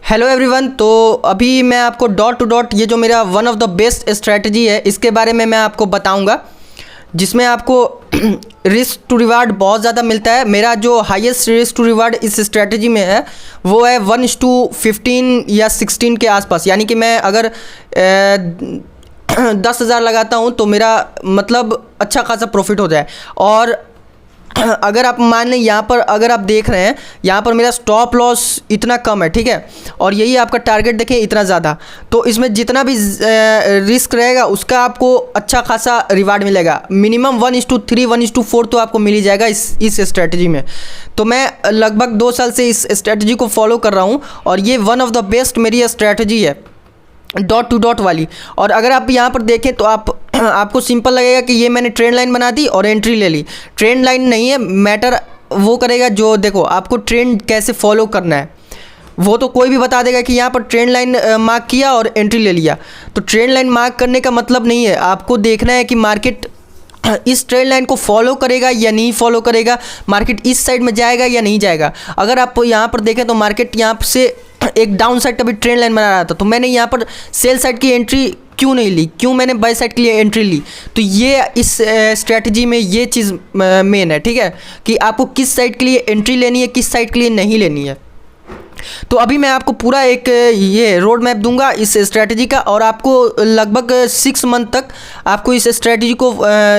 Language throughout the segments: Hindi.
Hello everyone. तो अभी मैं आपको डॉट टू डॉट ये जो मेरा one of the best strategy है इसके बारे में मैं आपको बताऊंगा, जिसमें आपको रिस्क टू रिवार्ड बहुत ज़्यादा मिलता है। मेरा जो हाईएस्ट रिस्क टू रिवार्ड इस स्ट्रैटेजी में है वो है 1:15 या 16 के आसपास। यानी कि मैं अगर 10,000 लगाता हूँ तो मेरा मतलब अच्छा खासा प्रॉफिट हो जाए। और अगर आप मान लें यहाँ पर अगर आप देख रहे हैं यहाँ पर मेरा स्टॉप लॉस इतना कम है, ठीक है, और यही आपका टारगेट देखें इतना ज़्यादा, तो इसमें जितना भी रिस्क रहेगा उसका आपको अच्छा खासा रिवार्ड मिलेगा। मिनिमम 1:3 1:4 तो आपको मिल ही जाएगा इस स्ट्रेटजी में। तो मैं लगभग 2 साल से इस स्ट्रेटजी को फॉलो कर रहा हूँ और ये वन ऑफ द बेस्ट मेरी स्ट्रेटजी है डॉट टू डॉट वाली। और अगर आप यहाँ पर देखें तो आपको सिंपल लगेगा कि ये मैंने ट्रेंड लाइन बना दी और एंट्री ले ली। ट्रेंड लाइन नहीं है, मैटर वो करेगा जो देखो आपको ट्रेंड कैसे फॉलो करना है वो तो कोई भी बता देगा कि यहाँ पर ट्रेंड लाइन मार्क किया और एंट्री ले लिया। तो ट्रेंड लाइन मार्क करने का मतलब नहीं है, आपको देखना है कि मार्केट इस ट्रेंड लाइन को फॉलो करेगा या नहीं फॉलो करेगा, मार्केट इस साइड में जाएगा या नहीं जाएगा। अगर आप यहाँ पर देखें तो मार्केट यहाँ से एक डाउन साइड अभी ट्रेंड लाइन बना रहा था, तो मैंने यहाँ पर सेल साइड की एंट्री क्यों नहीं ली, क्यों मैंने बाय साइड के लिए एंट्री ली। तो ये इस स्ट्रैटेजी में ये चीज़ मेन है, ठीक है, कि आपको किस साइड के लिए एंट्री लेनी है, किस साइड के लिए नहीं लेनी है। तो अभी मैं आपको पूरा एक ये रोड मैप दूंगा इस स्ट्रैटेजी का, और आपको लगभग 6 मंथ तक आपको इस स्ट्रैटेजी को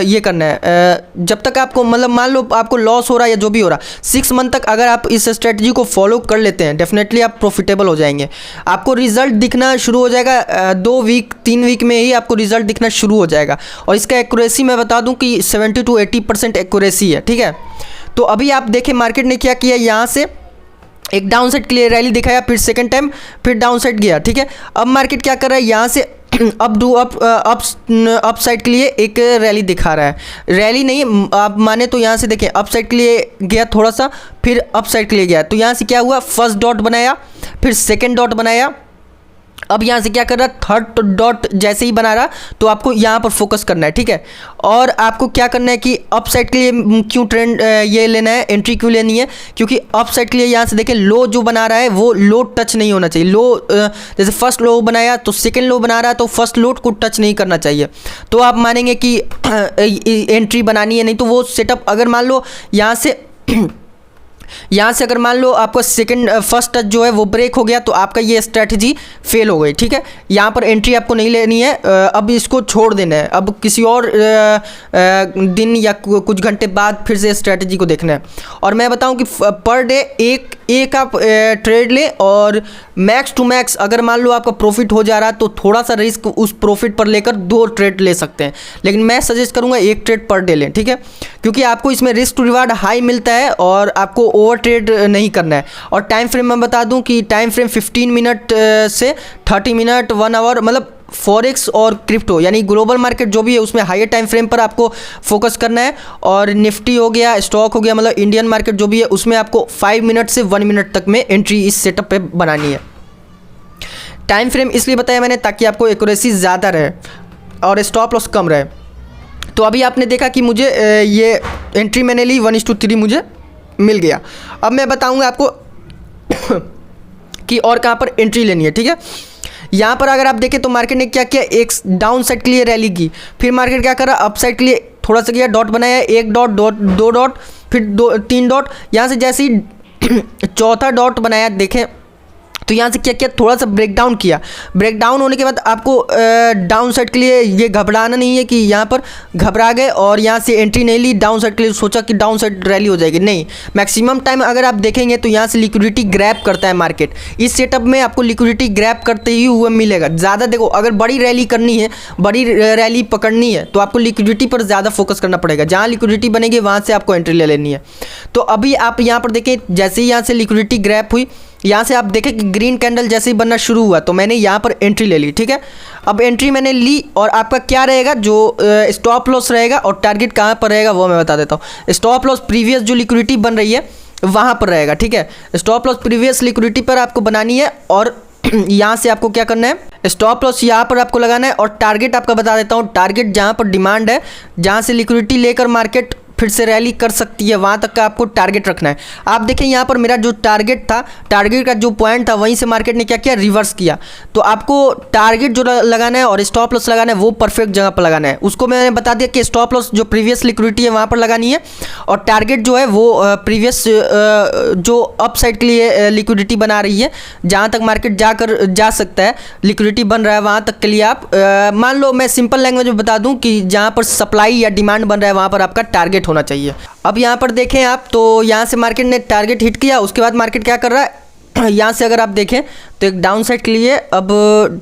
ये करना है। जब तक आपको मतलब मान लो आपको लॉस हो रहा है या जो भी हो रहा, 6 मंथ तक अगर आप इस स्ट्रैटेजी को फॉलो कर लेते हैं डेफिनेटली आप प्रॉफिटेबल हो जाएंगे। आपको रिजल्ट दिखना शुरू हो जाएगा 2 वीक 3 वीक में ही आपको रिजल्ट दिखना शुरू हो जाएगा। और इसका एक्यूरेसी मैं बता दूँ कि 70 to 80% एक्यूरेसी है, ठीक है। तो अभी आप देखें मार्केट ने क्या किया, यहाँ से एक डाउन साइड क्लियर रैली दिखाया, फिर सेकंड टाइम फिर डाउन साइड गया, ठीक है। अब मार्केट क्या कर रहा है, यहाँ से अप साइड के लिए एक रैली दिखा रहा है। रैली नहीं आप माने तो यहाँ से देखें अप साइड के लिए गया थोड़ा सा, फिर अप साइड के लिए गया। तो यहाँ से क्या हुआ, फर्स्ट डॉट बनाया, फिर सेकंड डॉट बनाया, अब यहाँ से क्या कर रहा है, थर्ड डॉट जैसे ही बना रहा तो आपको यहाँ पर फोकस करना है, ठीक है। और आपको क्या करना है कि अप साइड के लिए क्यों ट्रेंड ये लेना है, एंट्री क्यों लेनी है, क्योंकि अप साइड के लिए यहाँ से देखें लो जो बना रहा है वो लो टच नहीं होना चाहिए। लो जैसे फर्स्ट लो बनाया तो सेकंड लो बना रहा है तो फर्स्ट लो को टच नहीं करना चाहिए। तो आप मानेंगे कि एंट्री बनानी है, नहीं तो वो सेटअप अगर मान लो यहाँ से अगर मान लो आपका फर्स्ट टच जो है वो ब्रेक हो गया तो आपका ये स्ट्रैटेजी फेल हो गई, ठीक है। यहाँ पर एंट्री आपको नहीं लेनी है, अब इसको छोड़ देना है, अब किसी और दिन या कुछ घंटे बाद फिर से स्ट्रैटेजी को देखना है। और मैं बताऊँ कि पर डे एक आप ट्रेड लें, और मैक्स टू मैक्स अगर मान लो आपका प्रॉफिट हो जा रहा है तो थोड़ा सा रिस्क उस प्रॉफिट पर लेकर 2 ट्रेड ले सकते हैं, लेकिन मैं सजेस्ट करूँगा 1 ट्रेड पर डे लें, ठीक है, क्योंकि आपको इसमें रिस्क टू रिवार्ड हाई मिलता है और आपको ओवर ट्रेड नहीं करना है। और टाइम फ्रेम मैं बता दूं कि टाइम फ्रेम 15 मिनट से 30 मिनट 1 आवर, मतलब फॉरेक्स और क्रिप्टो यानी ग्लोबल मार्केट जो भी है उसमें हायर टाइम फ्रेम पर आपको फोकस करना है। और निफ्टी हो गया, स्टॉक हो गया, मतलब इंडियन मार्केट जो भी है उसमें आपको 5 मिनट से 1 मिनट तक में एंट्री इस सेटअप पे बनानी है। टाइम फ्रेम इसलिए बताया मैंने ताकि आपको एक्यूरेसी ज़्यादा रहे और स्टॉप लॉस कम रहे। तो अभी आपने देखा कि मुझे ये एंट्री मैंने ली 1:3 मुझे मिल गया। अब मैं बताऊंगा आपको कि और कहाँ पर एंट्री लेनी है, ठीक है। यहाँ पर अगर आप देखें तो मार्केट ने क्या किया, एक डाउन साइड के लिए रैली की, फिर मार्केट क्या करा, अप साइड के लिए थोड़ा सा गया, डॉट बनाया, 1 डॉट 2 डॉट फिर 3 डॉट, यहाँ से जैसे ही चौथा डॉट बनाया देखें तो यहाँ से क्या किया, थोड़ा सा ब्रेक डाउन किया। ब्रेक डाउन होने के बाद आपको डाउन साइड के लिए ये घबराना नहीं है कि यहाँ पर घबरा गए और यहाँ से एंट्री नहीं ली, डाउन साइड के लिए सोचा कि डाउन साइड रैली हो जाएगी, नहीं। मैक्सिमम टाइम अगर आप देखेंगे तो यहाँ से लिक्विडिटी ग्रैब करता है मार्केट। इस सेटअप में आपको लिक्विडिटी ग्रैब करते ही हुए मिलेगा ज़्यादा। देखो अगर बड़ी रैली करनी है, बड़ी रैली पकड़नी है तो आपको लिक्विडिटी पर ज़्यादा फोकस करना पड़ेगा। जहाँ लिक्विडिटी बनेगी वहाँ से आपको एंट्री ले लेनी है। तो अभी आप यहाँ पर देखें जैसे ही यहाँ से लिक्विडिटी ग्रैब हुई, यहाँ से आप देखें कि ग्रीन कैंडल जैसे ही बनना शुरू हुआ तो मैंने यहाँ पर एंट्री ले ली, ठीक है। अब एंट्री मैंने ली और आपका क्या रहेगा, जो स्टॉप लॉस रहेगा और टारगेट कहाँ पर रहेगा वो मैं बता देता हूँ। स्टॉप लॉस प्रीवियस जो लिक्विडिटी बन रही है वहाँ पर रहेगा, ठीक है। स्टॉप लॉस प्रीवियस लिक्विडिटी पर आपको बनानी है और यहाँ से आपको क्या करना है, स्टॉप लॉस यहाँ पर आपको लगाना है। और टारगेट आपका बता देता हूँ, टारगेट जहाँ पर डिमांड है, जहाँ से लिक्विडिटी लेकर मार्केट फिर से रैली कर सकती है, वहाँ तक का आपको टारगेट रखना है। आप देखें यहाँ पर मेरा जो टारगेट था, टारगेट का जो पॉइंट था वहीं से मार्केट ने क्या किया, रिवर्स किया। तो आपको टारगेट जो लगाना है और स्टॉप लॉस लगाना है वो परफेक्ट जगह पर लगाना है। उसको मैंने बता दिया कि स्टॉप लॉस जो प्रीवियस लिक्विडिटी है वहाँ पर लगानी है, और टारगेट जो है वो प्रीवियस जो अपसाइड के लिए लिक्विडिटी बना रही है, जहाँ तक मार्केट जा सकता है, लिक्विडिटी बन रहा है वहाँ तक के लिए आप मान लो, मैं सिंपल लैंग्वेज में बता दूं कि जहाँ पर सप्लाई या डिमांड बन रहा है वहाँ पर आपका टारगेट होना चाहिए। अब यहाँ पर देखें आप, तो यहाँ से मार्केट ने टारगेट हिट किया, उसके बाद मार्केट क्या कर रहा है, यहाँ से अगर आप देखें तो एक डाउन साइड के लिए अब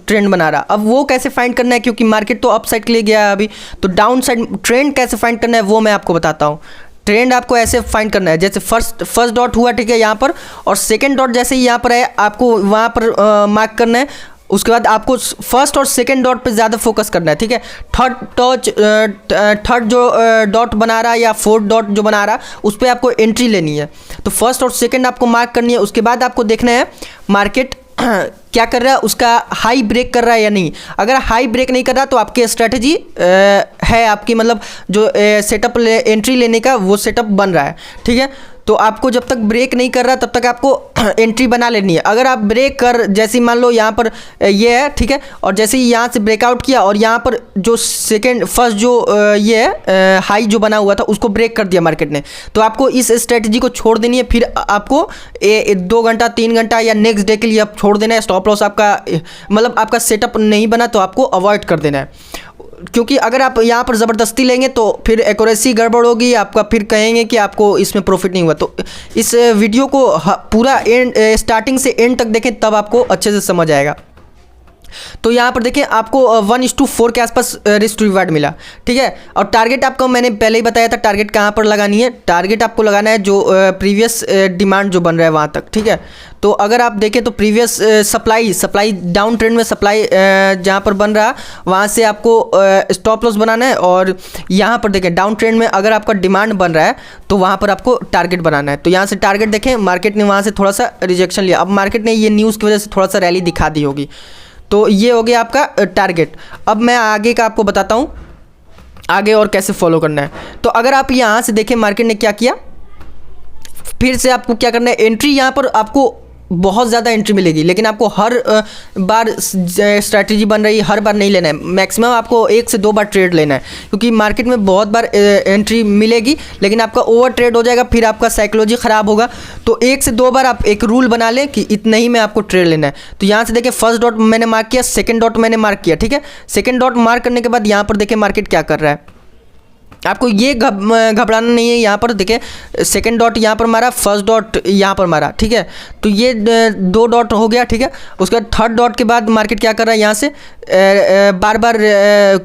ट्रेंड बना रहा। अब वो कैसे फाइंड करना है, क्योंकि मार्केट तो अप साइड के लिए गया है अभी, तो डाउन साइड ट्रेंड कैसे फाइंड करना है वो मैं आपको बताता हूँ। ट्रेंड आपको ऐसे फाइंड करना है, जैसे फर्स्ट डॉट हुआ, ठीक है, यहाँ पर, और सेकंड डॉट जैसे ही यहाँ पर है आपको वहाँ पर मार्क करना है। उसके बाद आपको फर्स्ट और सेकंड डॉट पे ज़्यादा फोकस करना है, ठीक है। थर्ड जो डॉट बना रहा है या फोर्थ डॉट जो बना रहा है उस पर आपको एंट्री लेनी है। तो फर्स्ट और सेकंड आपको मार्क करनी है। उसके बाद आपको देखना है मार्केट क्या कर रहा है, उसका हाई ब्रेक कर रहा है या नहीं। अगर हाई ब्रेक नहीं कर रहा तो आपकी स्ट्रैटेजी है, आपकी मतलब जो सेटअप एंट्री लेने का वो सेटअप बन रहा है, ठीक है। तो आपको जब तक ब्रेक नहीं कर रहा तब तक आपको एंट्री बना लेनी है। अगर आप ब्रेक कर, जैसे मान लो यहाँ पर ये है, ठीक है, और जैसे ही यहाँ से ब्रेकआउट किया और यहाँ पर जो फर्स्ट जो ये है हाई जो बना हुआ था उसको ब्रेक कर दिया मार्केट ने, तो आपको इस स्ट्रेटजी को छोड़ देनी है। फिर आपको 2 घंटा 3 घंटा या नेक्स्ट डे के लिए आप छोड़ देना है। स्टॉप लॉस आपका मतलब आपका सेटअप नहीं बना तो आपको अवॉइड कर देना है, क्योंकि अगर आप यहाँ पर ज़बरदस्ती लेंगे तो फिर एक्यूरेसी गड़बड़ होगी आपका, फिर कहेंगे कि आपको इसमें प्रॉफिट नहीं हुआ। तो इस वीडियो को पूरा स्टार्टिंग से एंड तक देखें, तब आपको अच्छे से समझ आएगा। तो यहाँ पर देखें आपको 1:4 के आसपास रिस्क टू रिवार्ड मिला, ठीक है। और टारगेट आपको मैंने पहले ही बताया था, टारगेट कहाँ पर लगानी है, टारगेट आपको लगाना है जो प्रीवियस डिमांड जो बन रहा है वहाँ तक, ठीक है। तो अगर आप देखें तो प्रीवियस सप्लाई डाउन ट्रेंड में सप्लाई जहाँ पर बन रहा वहाँ से आपको स्टॉप लॉस बनाना है, और यहाँ पर देखें डाउन ट्रेंड में अगर आपका डिमांड बन रहा है तो वहाँ पर आपको टारगेट बनाना है। तो यहाँ से टारगेट देखें, मार्केट ने वहाँ से थोड़ा सा रिजेक्शन लिया। अब मार्केट ने ये न्यूज़ की वजह से थोड़ा सा रैली दिखा दी होगी। तो ये हो गया आपका टारगेट। अब मैं आगे का आपको बताता हूँ आगे और कैसे फॉलो करना है। तो अगर आप यहाँ से देखें मार्केट ने क्या किया, फिर से आपको क्या करना है, एंट्री यहाँ पर आपको बहुत ज़्यादा एंट्री मिलेगी, लेकिन आपको हर बार स्ट्रैटेजी बन रही है, हर बार नहीं लेना है। मैक्सिमम आपको 1 से 2 बार ट्रेड लेना है, क्योंकि मार्केट में बहुत बार एंट्री मिलेगी लेकिन आपका ओवर ट्रेड हो जाएगा, फिर आपका साइकोलॉजी ख़राब होगा। तो 1 से 2 बार आप एक रूल बना लें कि इतना ही में आपको ट्रेड लेना है। तो यहाँ से देखिए फर्स्ट डॉट मैंने मार्क किया, सेकेंड डॉट मैंने मार्क किया, ठीक है। सेकेंड डॉट मार्क करने के बाद यहाँ पर देखिए मार्केट क्या कर रहा है, आपको ये घबराना नहीं है। यहाँ पर देखिए सेकंड डॉट यहाँ पर मारा, फर्स्ट डॉट यहाँ पर मारा, ठीक है। तो ये 2 डॉट हो गया, ठीक है। उसके बाद थर्ड डॉट के बाद मार्केट क्या कर रहा है, यहाँ से बार बार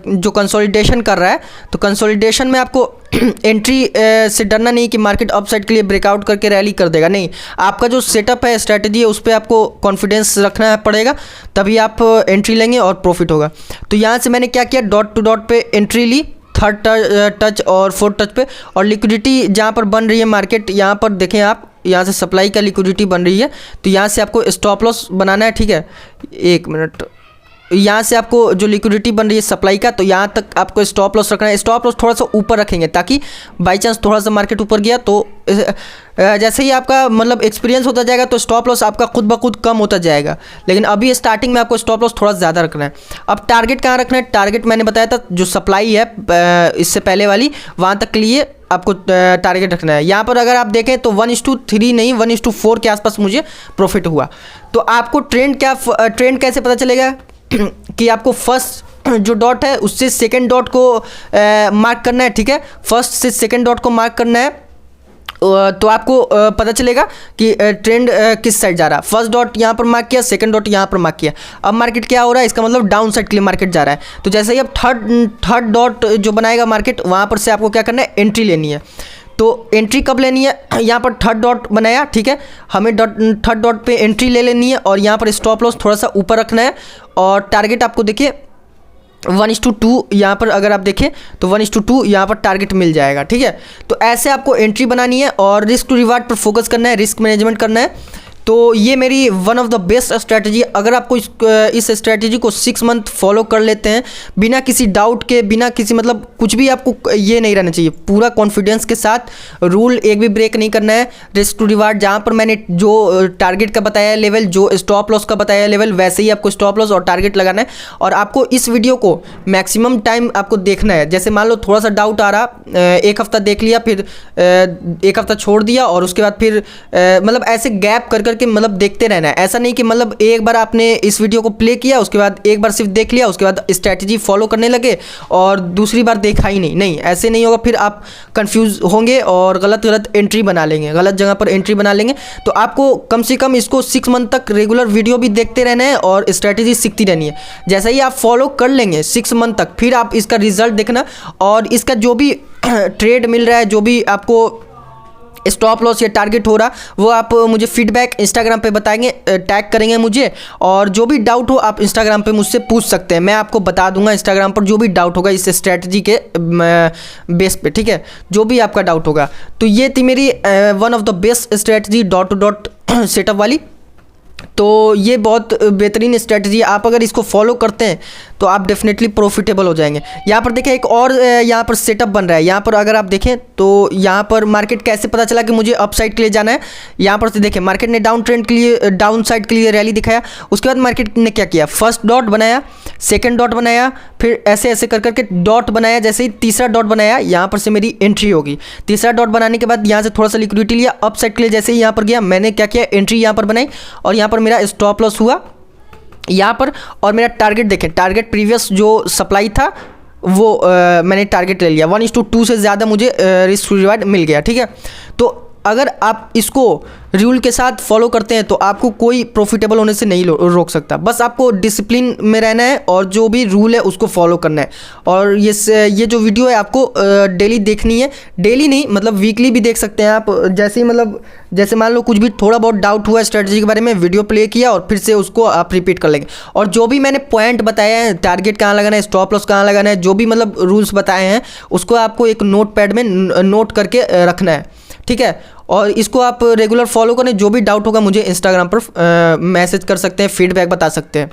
जो कंसोलिडेशन कर रहा है। तो कंसोलिडेशन में आपको एंट्री से डरना नहीं कि मार्केट अपसाइड के लिए ब्रेकआउट करके रैली कर देगा, नहीं। आपका जो सेटअप है, स्ट्रैटेजी है, उस पर आपको कॉन्फिडेंस रखना पड़ेगा, तभी आप एंट्री लेंगे और प्रॉफिट होगा। तो यहाँ से मैंने क्या किया, डॉट टू डॉट पे एंट्री ली, थर्ड टच और फोर्थ टच पे, और लिक्विडिटी जहाँ पर बन रही है मार्केट, यहाँ पर देखें आप, यहाँ से सप्लाई का लिक्विडिटी बन रही है। तो यहाँ से आपको स्टॉप लॉस बनाना है, ठीक है। 1 मिनट, यहाँ से आपको जो लिक्विडिटी बन रही है सप्लाई का, तो यहाँ तक आपको स्टॉप लॉस रखना है। स्टॉप लॉस थोड़ा सा ऊपर रखेंगे ताकि बाई चांस थोड़ा सा मार्केट ऊपर गया तो जैसे ही आपका मतलब एक्सपीरियंस होता जाएगा तो स्टॉप लॉस आपका खुद ब खुद कम होता जाएगा, लेकिन अभी स्टार्टिंग में आपको स्टॉप लॉस थोड़ा ज़्यादा रखना है। अब टारगेट कहाँ रखना है, टारगेट मैंने बताया था जो सप्लाई है इससे पहले वाली, वहाँ तक के लिए आपको टारगेट रखना है। यहाँ पर अगर आप देखें तो 1:3 नहीं 1:4 के आसपास मुझे प्रॉफिट हुआ। तो आपको ट्रेंड कैसे पता चलेगा कि आपको फर्स्ट जो डॉट है उससे सेकंड डॉट को मार्क करना है, ठीक है। फर्स्ट से सेकंड डॉट को मार्क करना है, तो आपको पता चलेगा कि ट्रेंड किस साइड जा रहा है। फर्स्ट डॉट यहाँ पर मार्क किया, सेकंड डॉट यहाँ पर मार्क किया। अब मार्केट क्या हो रहा है, इसका मतलब डाउन साइड के लिए मार्केट जा रहा है। तो जैसे ही अब थर्ड डॉट जो बनाएगा मार्केट, वहाँ पर से आपको क्या करना है, एंट्री लेनी है। तो एंट्री कब लेनी है, यहाँ पर थर्ड डॉट बनाया, ठीक है, हमें थर्ड डॉट पे एंट्री ले लेनी है, और यहाँ पर स्टॉप लॉस थोड़ा सा ऊपर रखना है, और टारगेट आपको देखिए 1:2 यहाँ पर अगर आप देखें तो 1:2 यहाँ पर टारगेट मिल जाएगा, ठीक है। तो ऐसे आपको एंट्री बनानी है और रिस्क टू रिवार्ड पर फोकस करना है, रिस्क मैनेजमेंट करना है। तो ये मेरी one of the best strategy. अगर आपको इस स्ट्रैटेजी को 6 मंथ फॉलो कर लेते हैं बिना किसी डाउट के, बिना किसी मतलब कुछ भी आपको ये नहीं रहना चाहिए, पूरा कॉन्फिडेंस के साथ, रूल एक भी ब्रेक नहीं करना है। रिस्क टू रिवार्ड, जहाँ पर मैंने जो टारगेट का बताया लेवल, जो स्टॉप लॉस का बताया लेवल, वैसे ही आपको स्टॉप लॉस और टारगेट लगाना है। और आपको इस वीडियो को मैक्सिमम टाइम आपको देखना है। जैसे मान लो थोड़ा सा डाउट आ रहा, एक हफ्ता देख लिया, फिर एक हफ्ता छोड़ दिया, और उसके बाद फिर मतलब ऐसे गैप कर करके मतलब देखते रहना है। ऐसा नहीं कि मतलब एक बार आपने इस वीडियो को प्ले किया, उसके बाद एक बार सिर्फ देख लिया, उसके बाद स्ट्रैटेजी फॉलो करने लगे और दूसरी बार देखा ही नहीं, ऐसे नहीं होगा। फिर आप कंफ्यूज होंगे और गलत एंट्री बना लेंगे, गलत जगह पर एंट्री बना लेंगे। तो आपको कम से कम इसको 6 मंथ तक रेगुलर वीडियो भी देखते रहना है और स्ट्रैटेजी सीखती रहनी है। जैसा ही आप फॉलो कर लेंगे 6 मंथ तक, फिर आप इसका रिजल्ट देखना, और इसका जो भी ट्रेड मिल रहा है, जो भी आपको स्टॉप लॉस या टारगेट हो रहा, वो आप मुझे फीडबैक इंस्टाग्राम पे बताएंगे, टैग करेंगे मुझे, और जो भी डाउट हो आप इंस्टाग्राम पे मुझसे पूछ सकते हैं। मैं आपको बता दूंगा इंस्टाग्राम पर जो भी डाउट होगा इस स्ट्रैटेजी के बेस पे, ठीक है, जो भी आपका डाउट होगा। तो ये थी मेरी one of the best strategy dot to dot setup वाली। तो ये बहुत बेहतरीन स्ट्रैटेजी है, आप अगर इसको फॉलो करते हैं तो आप डेफिनेटली प्रॉफिटेबल हो जाएंगे। यहाँ पर देखें एक और यहाँ पर सेटअप बन रहा है। यहाँ पर अगर आप देखें तो यहाँ पर मार्केट कैसे पता चला कि मुझे अप साइड के लिए जाना है। यहाँ पर से देखें मार्केट ने डाउन ट्रेंड के लिए, डाउन साइड के लिए रैली दिखाया, उसके बाद मार्केट ने क्या किया, फर्स्ट डॉट बनाया, सेकेंड डॉट बनाया, फिर ऐसे ऐसे कर करके डॉट बनाया। जैसे ही तीसरा डॉट बनाया, यहाँ पर से मेरी एंट्री होगी। तीसरा डॉट बनाने के बाद यहाँ से थोड़ा सा लिक्विडिटी लिया, अप साइड के लिए जैसे ही यहाँ पर गया, मैंने क्या किया, एंट्री यहाँ पर बनाई, और यहाँ पर मेरा स्टॉप लॉस हुआ यहाँ पर। और मेरा टारगेट देखें, टारगेट प्रीवियस जो सप्लाई था वो मैंने टारगेट ले लिया, 1:2 से ज़्यादा मुझे रिस्क रिवार्ड मिल गया, ठीक है। तो अगर आप इसको रूल के साथ फॉलो करते हैं तो आपको कोई प्रॉफिटेबल होने से नहीं रोक सकता। बस आपको डिसिप्लिन में रहना है और जो भी रूल है उसको फॉलो करना है। और ये जो वीडियो है आपको डेली देखनी है, डेली नहीं मतलब वीकली भी देख सकते हैं आप। जैसे ही मतलब जैसे मान लो कुछ भी थोड़ा बहुत डाउट हुआ स्ट्रेटजी के बारे में, वीडियो प्ले किया और फिर से उसको आप रिपीट कर लेंगे। और जो भी मैंने पॉइंट बताया है, टारगेट कहाँ लगाना है, स्टॉप लॉस कहाँ लगाना है, जो भी मतलब रूल्स बताए हैं उसको आपको एक नोट पैड में नोट करके रखना है, ठीक है। और इसको आप रेगुलर फॉलो करें। जो भी डाउट होगा मुझे इंस्टाग्राम पर मैसेज कर सकते हैं, फीडबैक बता सकते हैं।